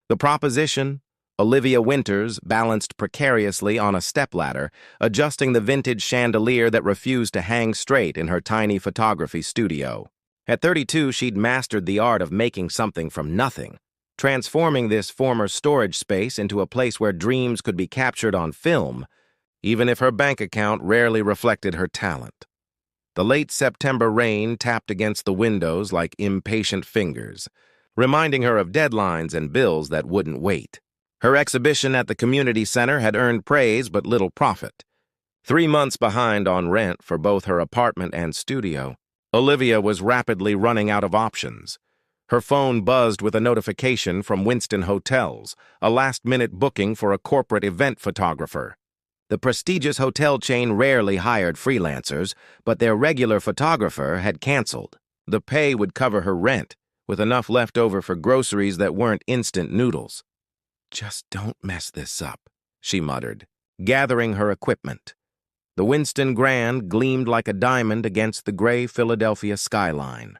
The proposition? Olivia Winters balanced precariously on a stepladder, adjusting the vintage chandelier that refused to hang straight in her tiny photography studio. At 32, she'd mastered the art of making something from nothing, transforming this former storage space into a place where dreams could be captured on film, even if her bank account rarely reflected her talent. The late September rain tapped against the windows like impatient fingers, reminding her of deadlines and bills that wouldn't wait. Her exhibition at the community center had earned praise but little profit. 3 months behind on rent for both her apartment and studio, Olivia was rapidly running out of options. Her phone buzzed with a notification from Winston Hotels, a last-minute booking for a corporate event photographer. The prestigious hotel chain rarely hired freelancers, but their regular photographer had canceled. The pay would cover her rent, with enough left over for groceries that weren't instant noodles. "Just don't mess this up," she muttered, gathering her equipment. The Winston Grand gleamed like a diamond against the gray Philadelphia skyline.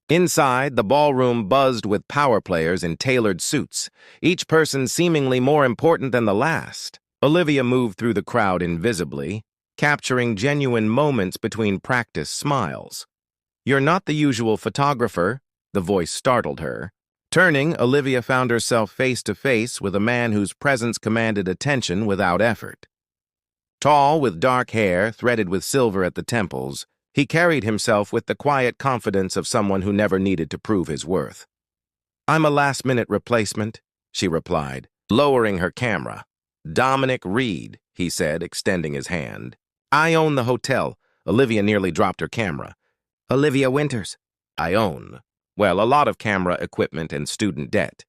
Inside, the ballroom buzzed with power players in tailored suits, each person seemingly more important than the last. Olivia moved through the crowd invisibly, capturing genuine moments between practice smiles. "You're not the usual photographer," the voice startled her. Turning, Olivia found herself face to face with a man whose presence commanded attention without effort. Tall, with dark hair threaded with silver at the temples, he carried himself with the quiet confidence of someone who never needed to prove his worth. "I'm a last-minute replacement," she replied, lowering her camera. "Dominic Reed," he said, extending his hand. "I own the hotel." Olivia nearly dropped her camera. "Olivia Winters." "I own, well, a lot of camera equipment and student debt."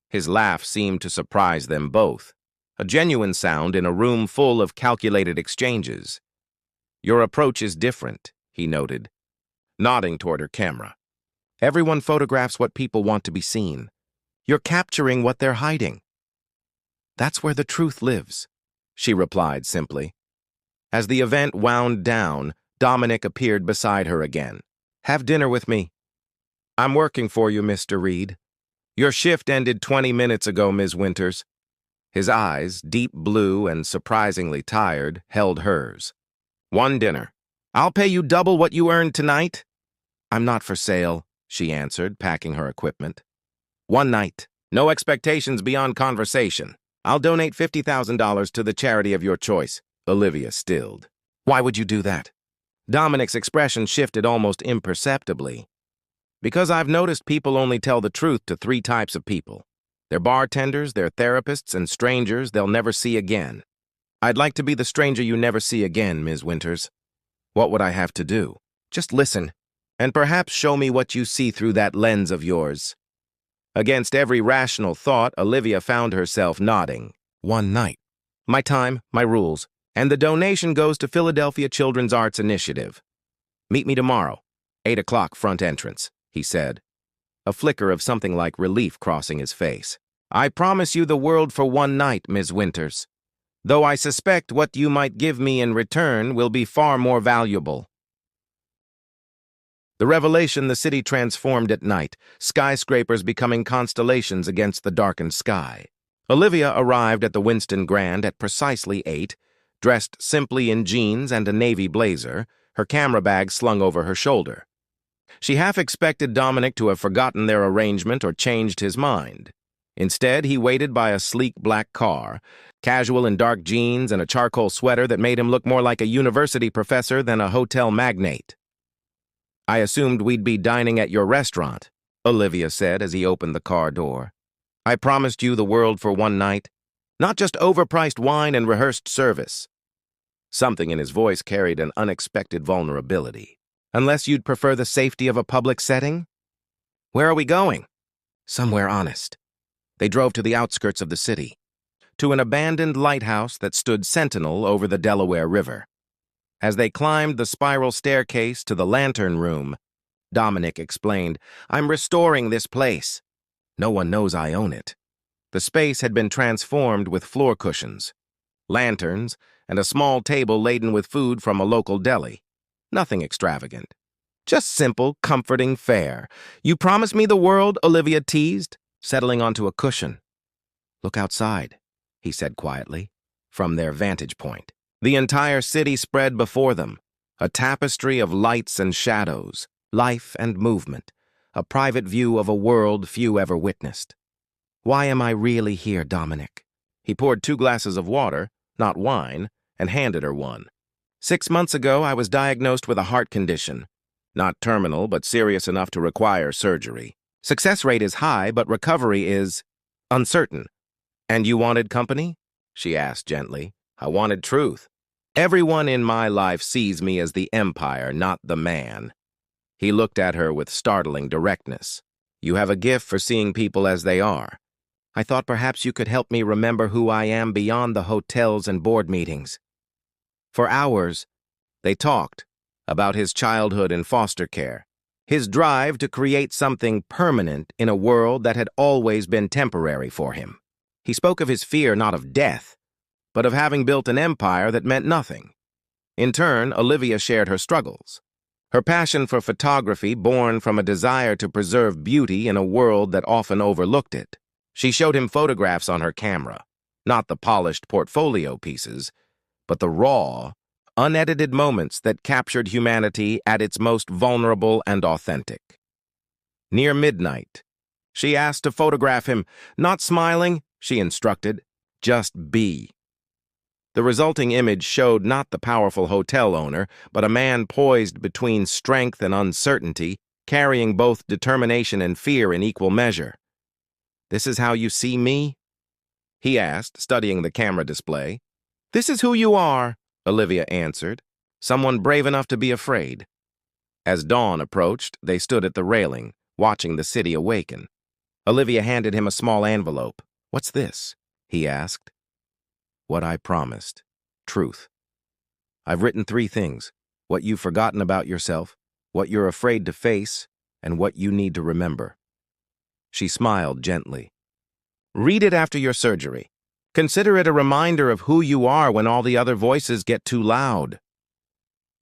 His laugh seemed to surprise them both, a genuine sound in a room full of calculated exchanges. "Your approach is different," he noted, nodding toward her camera. "Everyone photographs what people want to be seen. You're capturing what they're hiding." "That's where the truth lives," she replied simply. As the event wound down, Dominic appeared beside her again. "Have dinner with me." "I'm working for you, Mr. Reed." "Your shift ended 20 minutes ago, Ms. Winters." His eyes, deep blue and surprisingly tired, held hers. "One dinner. I'll pay you double what you earned tonight." "I'm not for sale," she answered, packing her equipment. "One night. No expectations beyond conversation. I'll donate $50,000 to the charity of your choice." Olivia stilled. "Why would you do that?" Dominic's expression shifted almost imperceptibly. "Because I've noticed people only tell the truth to 3 types of people. They're bartenders, they're therapists, and strangers they'll never see again. I'd like to be the stranger you never see again, Ms. Winters." "What would I have to do?" "Just listen, and perhaps show me what you see through that lens of yours." Against every rational thought, Olivia found herself nodding. "One night. My time, my rules, and the donation goes to Philadelphia Children's Arts Initiative. Meet me tomorrow, 8 o'clock front entrance," he said, a flicker of something like relief crossing his face. "I promise you the world for one night, Ms. Winters, though I suspect what you might give me in return will be far more valuable." The revelation the city transformed at night, skyscrapers becoming constellations against the darkened sky. Olivia arrived at the Winston Grand at precisely 8, dressed simply in jeans and a navy blazer, her camera bag slung over her shoulder. She half expected Dominic to have forgotten their arrangement or changed his mind. Instead, he waited by a sleek black car, casual in dark jeans and a charcoal sweater that made him look more like a university professor than a hotel magnate. "I assumed we'd be dining at your restaurant," Olivia said as he opened the car door. "I promised you the world for one night, not just overpriced wine and rehearsed service." Something in his voice carried an unexpected vulnerability. "Unless you'd prefer the safety of a public setting?" "Where are we going?" "Somewhere honest." They drove to the outskirts of the city, to an abandoned lighthouse that stood sentinel over the Delaware River. As they climbed the spiral staircase to the lantern room, Dominic explained, "I'm restoring this place. No one knows I own it." The space had been transformed with floor cushions, lanterns, and a small table laden with food from a local deli. Nothing extravagant. Just simple, comforting fare. "You promised me the world," Olivia teased, settling onto a cushion. "Look outside," he said quietly, from their vantage point. The entire city spread before them, a tapestry of lights and shadows, life and movement, a private view of a world few ever witnessed. "Why am I really here, Dominic?" He poured 2 glasses of water, not wine, and handed her one. "6 months ago, I was diagnosed with a heart condition. Not terminal, but serious enough to require surgery. Success rate is high, but recovery is uncertain." "And you wanted company?" she asked gently. "I wanted truth. Everyone in my life sees me as the empire, not the man." He looked at her with startling directness. "You have a gift for seeing people as they are. I thought perhaps you could help me remember who I am beyond the hotels and board meetings." For hours, they talked about his childhood in foster care, his drive to create something permanent in a world that had always been temporary for him. He spoke of his fear not of death, but of having built an empire that meant nothing. In turn, Olivia shared her struggles. Her passion for photography born from a desire to preserve beauty in a world that often overlooked it. She showed him photographs on her camera, not the polished portfolio pieces, but the raw, unedited moments that captured humanity at its most vulnerable and authentic. Near midnight, she asked to photograph him. "Not smiling," she instructed, "just be." The resulting image showed not the powerful hotel owner, but a man poised between strength and uncertainty, carrying both determination and fear in equal measure. "This is how you see me?" he asked, studying the camera display. "This is who you are," Olivia answered, "someone brave enough to be afraid." As dawn approached, they stood at the railing, watching the city awaken. Olivia handed him a small envelope. "What's this?" he asked. "What I promised. Truth. I've written 3 things: what you've forgotten about yourself, what you're afraid to face, and what you need to remember." She smiled gently. "Read it after your surgery. Consider it a reminder of who you are when all the other voices get too loud."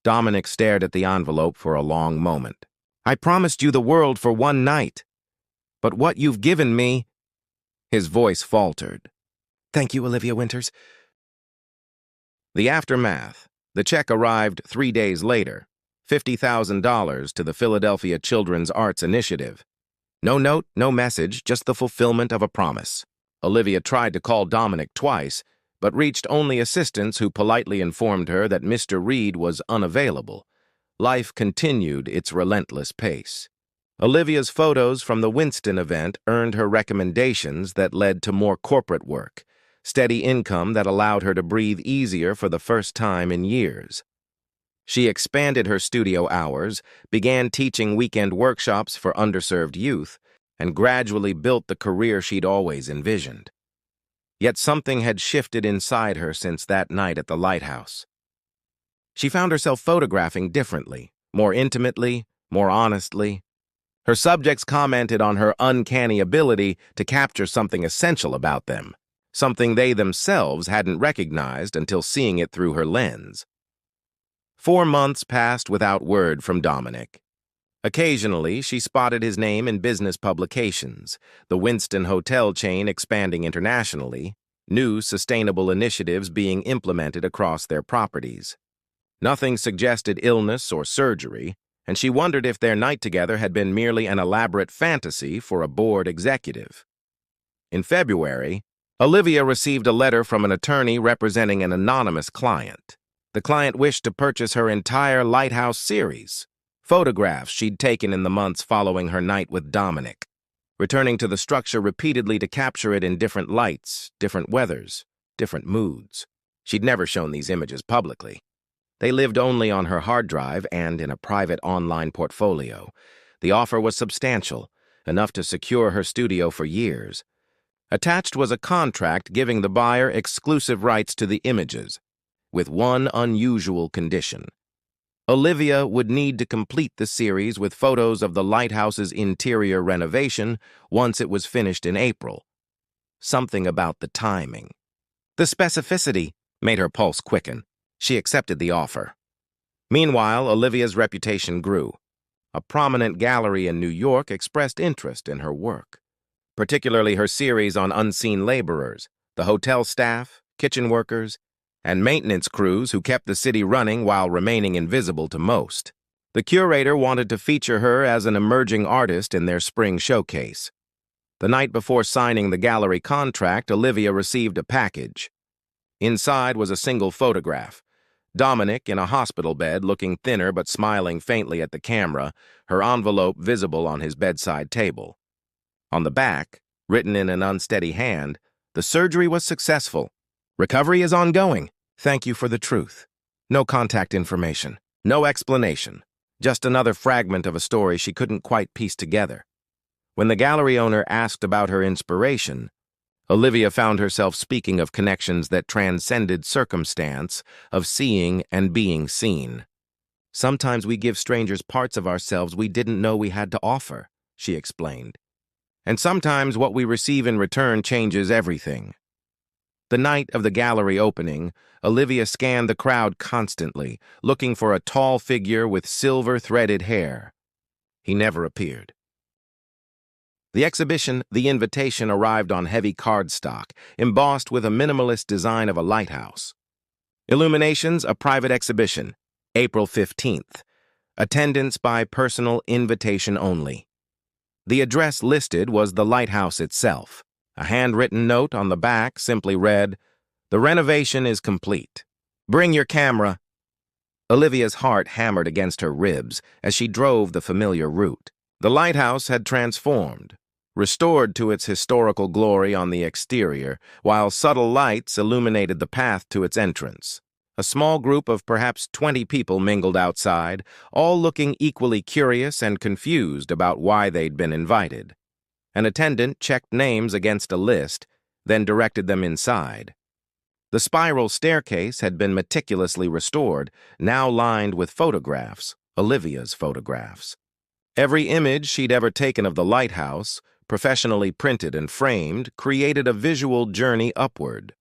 Dominic stared at the envelope for a long moment. "I promised you the world for one night. But what you've given me—" His voice faltered. "Thank you, Olivia Winters." The aftermath. The check arrived 3 days later, $50,000 to the Philadelphia Children's Arts Initiative. No note, no message, just the fulfillment of a promise. Olivia tried to call Dominic twice, but reached only assistants who politely informed her that Mr. Reed was unavailable. Life continued its relentless pace. Olivia's photos from the Winston event earned her recommendations that led to more corporate work, steady income that allowed her to breathe easier for the first time in years. She expanded her studio hours, began teaching weekend workshops for underserved youth, and gradually built the career she'd always envisioned. Yet something had shifted inside her since that night at the lighthouse. She found herself photographing differently, more intimately, more honestly. Her subjects commented on her uncanny ability to capture something essential about them, something they themselves hadn't recognized until seeing it through her lens. 4 months passed without word from Dominic. Occasionally, she spotted his name in business publications, the Winston hotel chain expanding internationally, new sustainable initiatives being implemented across their properties. Nothing suggested illness or surgery, and she wondered if their night together had been merely an elaborate fantasy for a board executive. In February, Olivia received a letter from an attorney representing an anonymous client. The client wished to purchase her entire Lighthouse series, photographs she'd taken in the months following her night with Dominic, returning to the structure repeatedly to capture it in different lights, different weathers, different moods. She'd never shown these images publicly. They lived only on her hard drive and in a private online portfolio. The offer was substantial, enough to secure her studio for years. Attached was a contract giving the buyer exclusive rights to the images, with one unusual condition. Olivia would need to complete the series with photos of the lighthouse's interior renovation once it was finished in April. Something about the timing. The specificity made her pulse quicken. She accepted the offer. Meanwhile, Olivia's reputation grew. A prominent gallery in New York expressed interest in her work. particularly her series on unseen laborers, the hotel staff, kitchen workers, and maintenance crews who kept the city running while remaining invisible to most. The curator wanted to feature her as an emerging artist in their spring showcase. The night before signing the gallery contract, Olivia received a package. Inside was a single photograph. Dominic in a hospital bed, looking thinner but smiling faintly at the camera, her envelope visible on his bedside table. On the back, written in an unsteady hand, the surgery was successful. Recovery is ongoing. Thank you for the truth. No contact information. No explanation. Just another fragment of a story she couldn't quite piece together. When the gallery owner asked about her inspiration, Olivia found herself speaking of connections that transcended circumstance, of seeing and being seen. Sometimes we give strangers parts of ourselves we didn't know we had to offer, she explained. And sometimes what we receive in return changes everything. The night of the gallery opening, Olivia scanned the crowd constantly, looking for a tall figure with silver-threaded hair. He never appeared. The exhibition, The Invitation, arrived on heavy cardstock, embossed with a minimalist design of a lighthouse. Illuminations, a private exhibition, April 15th. Attendance by personal invitation only. The address listed was the lighthouse itself. A handwritten note on the back simply read, "The renovation is complete. Bring your camera." Olivia's heart hammered against her ribs as she drove the familiar route. The lighthouse had transformed, restored to its historical glory on the exterior, while subtle lights illuminated the path to its entrance. A small group of perhaps 20 people mingled outside, all looking equally curious and confused about why they'd been invited. An attendant checked names against a list, then directed them inside. The spiral staircase had been meticulously restored, now lined with photographs, Olivia's photographs. Every image she'd ever taken of the lighthouse, professionally printed and framed, created a visual journey upward.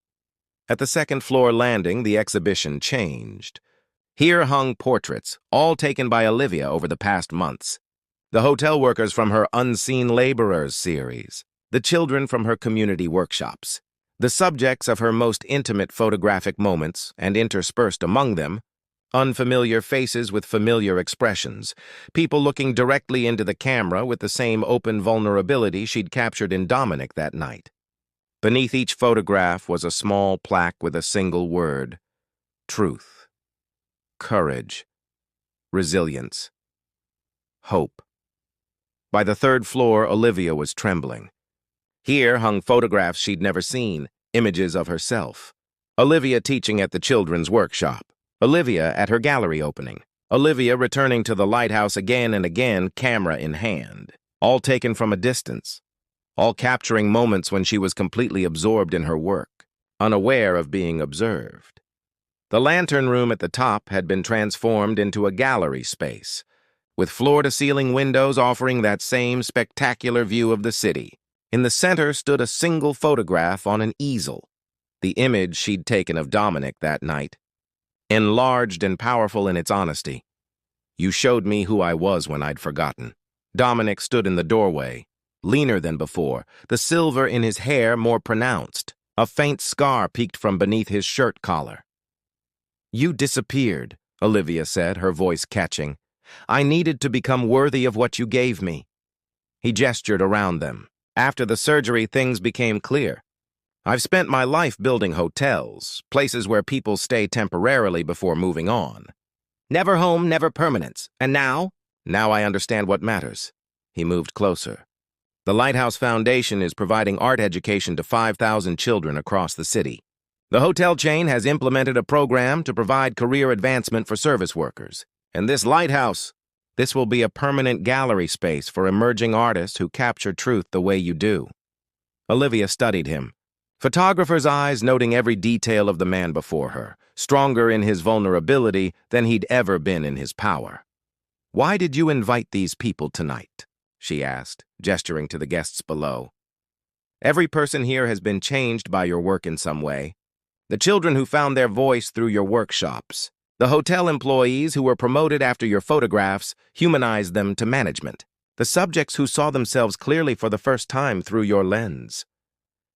At the second-floor landing, the exhibition changed. Here hung portraits, all taken by Olivia over the past months. The hotel workers from her Unseen Laborers series, the children from her community workshops, the subjects of her most intimate photographic moments, and interspersed among them, unfamiliar faces with familiar expressions, people looking directly into the camera with the same open vulnerability she'd captured in Dominic that night. Beneath each photograph was a small plaque with a single word: truth, courage, resilience, hope. By the third floor, Olivia was trembling. Here hung photographs she'd never seen, images of herself. Olivia teaching at the children's workshop. Olivia at her gallery opening. Olivia returning to the lighthouse again and again, camera in hand. All taken from a distance. All capturing moments when she was completely absorbed in her work, unaware of being observed. The lantern room at the top had been transformed into a gallery space, with floor-to-ceiling windows offering that same spectacular view of the city. In the center stood a single photograph on an easel, the image she'd taken of Dominic that night. Enlarged and powerful in its honesty. You showed me who I was when I'd forgotten. Dominic stood in the doorway, leaner than before, the silver in his hair more pronounced. A faint scar peeked from beneath his shirt collar. "You disappeared," Olivia said, her voice catching. "I needed to become worthy of what you gave me." He gestured around them. "After the surgery, things became clear. I've spent my life building hotels, places where people stay temporarily before moving on. Never home, never permanence. And now? Now I understand what matters." He moved closer. "The Lighthouse Foundation is providing art education to 5,000 children across the city. The hotel chain has implemented a program to provide career advancement for service workers. And this lighthouse, this will be a permanent gallery space for emerging artists who capture truth the way you do." Olivia studied him, photographer's eyes noting every detail of the man before her, stronger in his vulnerability than he'd ever been in his power. "Why did you invite these people tonight?" she asked, gesturing to the guests below. "Every person here has been changed by your work in some way. The children who found their voice through your workshops. The hotel employees who were promoted after your photographs humanized them to management. The subjects who saw themselves clearly for the first time through your lens.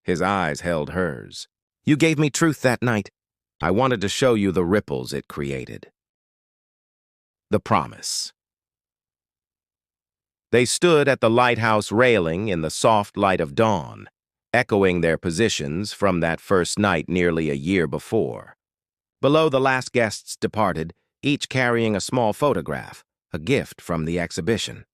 His eyes held hers. You gave me truth that night. I wanted to show you the ripples it created. The promise. They stood at the lighthouse railing in the soft light of dawn, echoing their positions from that first night nearly a year before. Below, the last guests departed, each carrying a small photograph, a gift from the exhibition.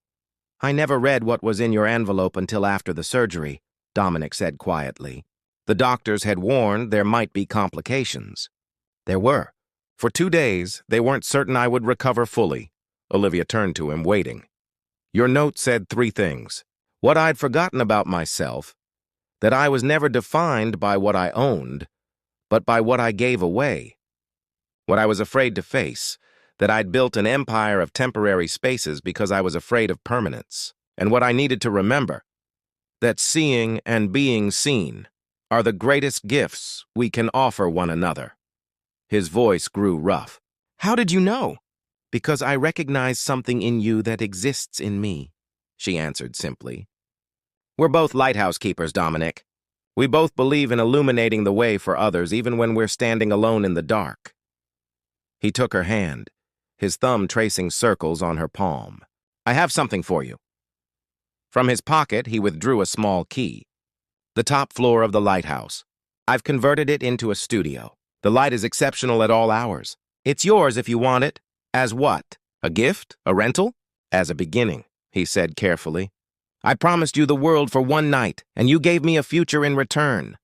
I never read what was in your envelope until after the surgery, Dominic said quietly. The doctors had warned there might be complications. There were. For 2 days, they weren't certain I would recover fully. Olivia turned to him, waiting. Your note said 3 things. What I'd forgotten about myself, that I was never defined by what I owned, but by what I gave away. What I was afraid to face, that I'd built an empire of temporary spaces because I was afraid of permanence. And what I needed to remember, that seeing and being seen are the greatest gifts we can offer one another. His voice grew rough. How did you know? Because I recognize something in you that exists in me, she answered simply. We're both lighthouse keepers, Dominic. We both believe in illuminating the way for others even when we're standing alone in the dark. He took her hand, his thumb tracing circles on her palm. I have something for you. From his pocket, he withdrew a small key. The top floor of the lighthouse. I've converted it into a studio. The light is exceptional at all hours. It's yours if you want it. As what? A gift? A rental? As a beginning, he said carefully. I promised you the world for 1 night, and you gave me a future in return.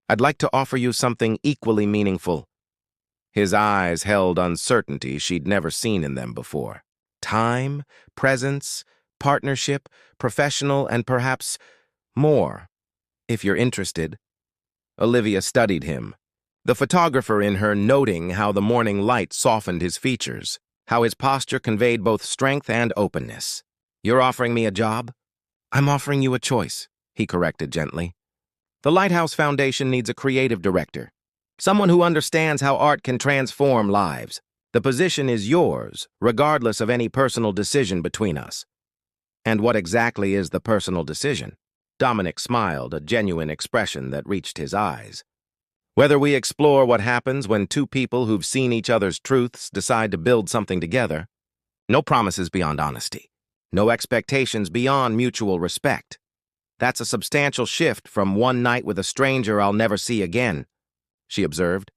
I'd like to offer you something equally meaningful. His eyes held uncertainty she'd never seen in them before. Time, presence, partnership, professional, and perhaps more, if you're interested. Olivia studied him, the photographer in her noting how the morning light softened his features, how his posture conveyed both strength and openness. You're offering me a job? I'm offering you a choice, he corrected gently. The Lighthouse Foundation needs a creative director, someone who understands how art can transform lives. The position is yours, regardless of any personal decision between us. And what exactly is the personal decision? Dominic smiled, a genuine expression that reached his eyes. Whether we explore what happens when 2 people who've seen each other's truths decide to build something together. No promises beyond honesty. No expectations beyond mutual respect. That's a substantial shift from 1 night with a stranger I'll never see again, she observed.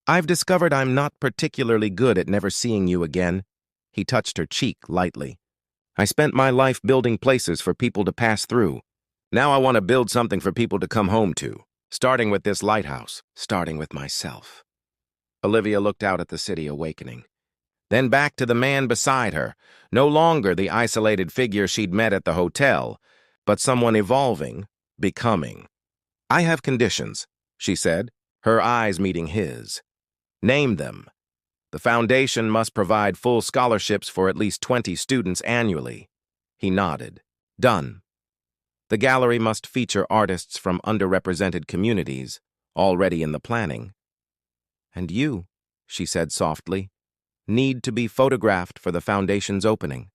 I've discovered I'm not particularly good at never seeing you again. He touched her cheek lightly. I spent my life building places for people to pass through. Now I want to build something for people to come home to, starting with this lighthouse, starting with myself. Olivia looked out at the city awakening. Then back to the man beside her, no longer the isolated figure she'd met at the hotel, but someone evolving, becoming. I have conditions, she said, her eyes meeting his. Name them. The foundation must provide full scholarships for at least 20 students annually. He nodded. Done. The gallery must feature artists from underrepresented communities, already in the planning. And you, she said softly, need to be photographed for the foundation's opening.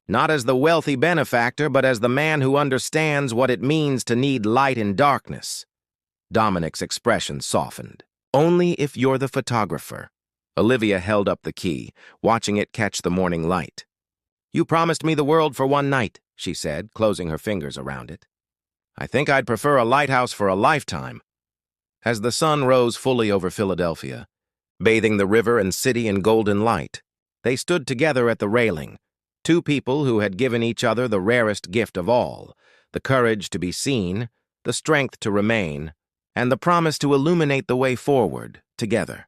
Not as the wealthy benefactor, but as the man who understands what it means to need light in darkness. Dominic's expression softened. Only if you're the photographer. Olivia held up the key, watching it catch the morning light. You promised me the world for 1 night, she said, closing her fingers around it. I think I'd prefer a lighthouse for a lifetime. As the sun rose fully over Philadelphia, bathing the river and city in golden light, they stood together at the railing, 2 people who had given each other the rarest gift of all, the courage to be seen, the strength to remain, and the promise to illuminate the way forward together.